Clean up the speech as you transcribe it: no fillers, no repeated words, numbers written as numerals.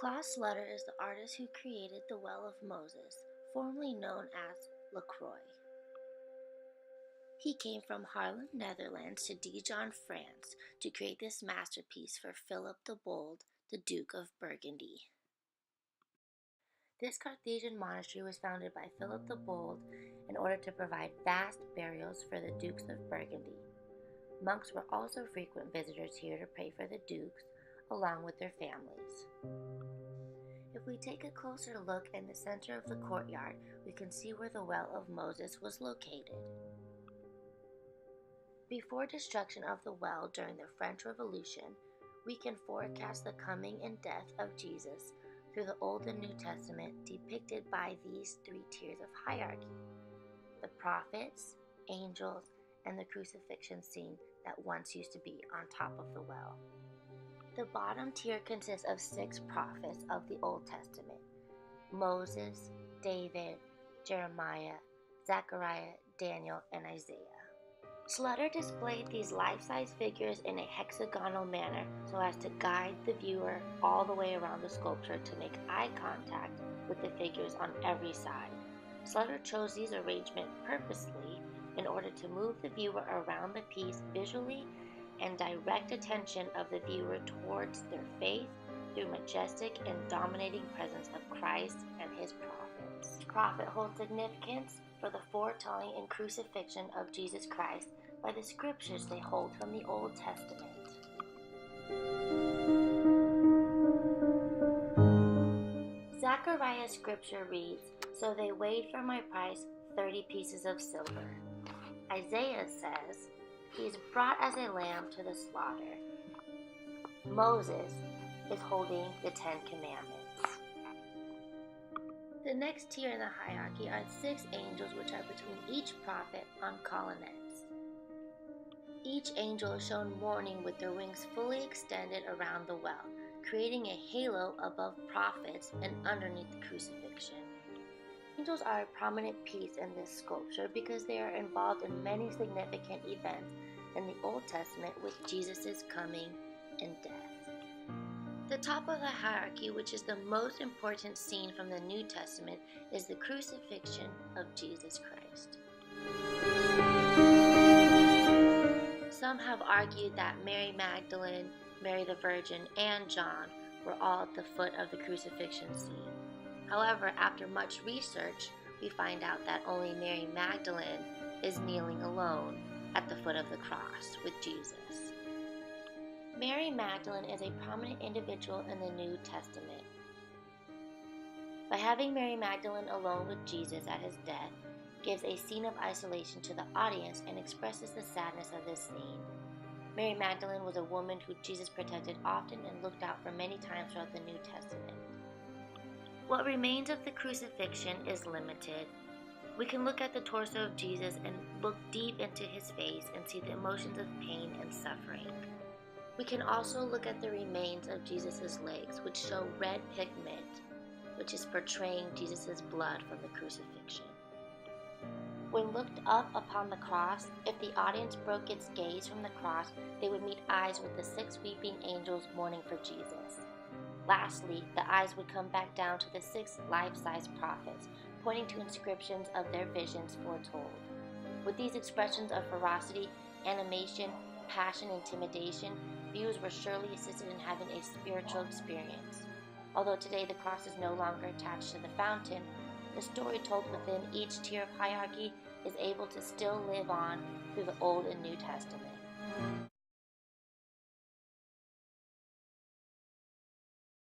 Claus Slutter is the artist who created the Well of Moses, formerly known as LaCroix. He came from Haarlem, Netherlands to Dijon, France to create this masterpiece for Philip the Bold, the Duke of Burgundy. This Carthusian monastery was founded by Philip the Bold in order to provide vast burials for the Dukes of Burgundy. Monks were also frequent visitors here to pray for the dukes, along with their families. If we take a closer look in the center of the courtyard, we can see where the Well of Moses was located. Before destruction of the well during the French Revolution, we can forecast the coming and death of Jesus through the Old and New Testament depicted by these three tiers of hierarchy: the prophets, angels, and the crucifixion scene that once used to be on top of the well. The bottom tier consists of 6 prophets of the Old Testament: Moses, David, Jeremiah, Zechariah, Daniel, and Isaiah. Slutter displayed these life-size figures in a hexagonal manner so as to guide the viewer all the way around the sculpture to make eye contact with the figures on every side. Slutter chose these arrangements purposely in order to move the viewer around the piece visually and direct attention of the viewer towards their faith through majestic and dominating presence of Christ and his prophets. Each prophet holds significance for the foretelling and crucifixion of Jesus Christ by the scriptures they hold from the Old Testament. Zechariah's scripture reads, "So they weighed for my price 30 pieces of silver." Isaiah says, "He is brought as a lamb to the slaughter." Moses is holding the 10 Commandments. The next tier in the hierarchy are 6 angels, which are between each prophet on colonnades. Each angel is shown mourning with their wings fully extended around the well, creating a halo above prophets and underneath the crucifixion. Angels are a prominent piece in this sculpture because they are involved in many significant events in the Old Testament with Jesus' coming and death. The top of the hierarchy, which is the most important scene from the New Testament, is the crucifixion of Jesus Christ. Some have argued that Mary Magdalene, Mary the Virgin, and John were all at the foot of the crucifixion scene. However, after much research, we find out that only Mary Magdalene is kneeling alone at the foot of the cross with Jesus. Mary Magdalene is a prominent individual in the New Testament. By having Mary Magdalene alone with Jesus at his death gives a scene of isolation to the audience and expresses the sadness of this scene. Mary Magdalene was a woman who Jesus protected often and looked out for many times throughout the New Testament. What remains of the crucifixion is limited. We can look at the torso of Jesus and look deep into his face and see the emotions of pain and suffering. We can also look at the remains of Jesus' legs, which show red pigment, which is portraying Jesus' blood from the crucifixion. When looked up upon the cross, if the audience broke its gaze from the cross, they would meet eyes with the 6 weeping angels mourning for Jesus. Lastly, the eyes would come back down to the 6 life-size prophets, pointing to inscriptions of their visions foretold. With these expressions of ferocity, animation, passion, and intimidation, viewers were surely assisted in having a spiritual experience. Although today the cross is no longer attached to the fountain, the story told within each tier of hierarchy is able to still live on through the Old and New Testament.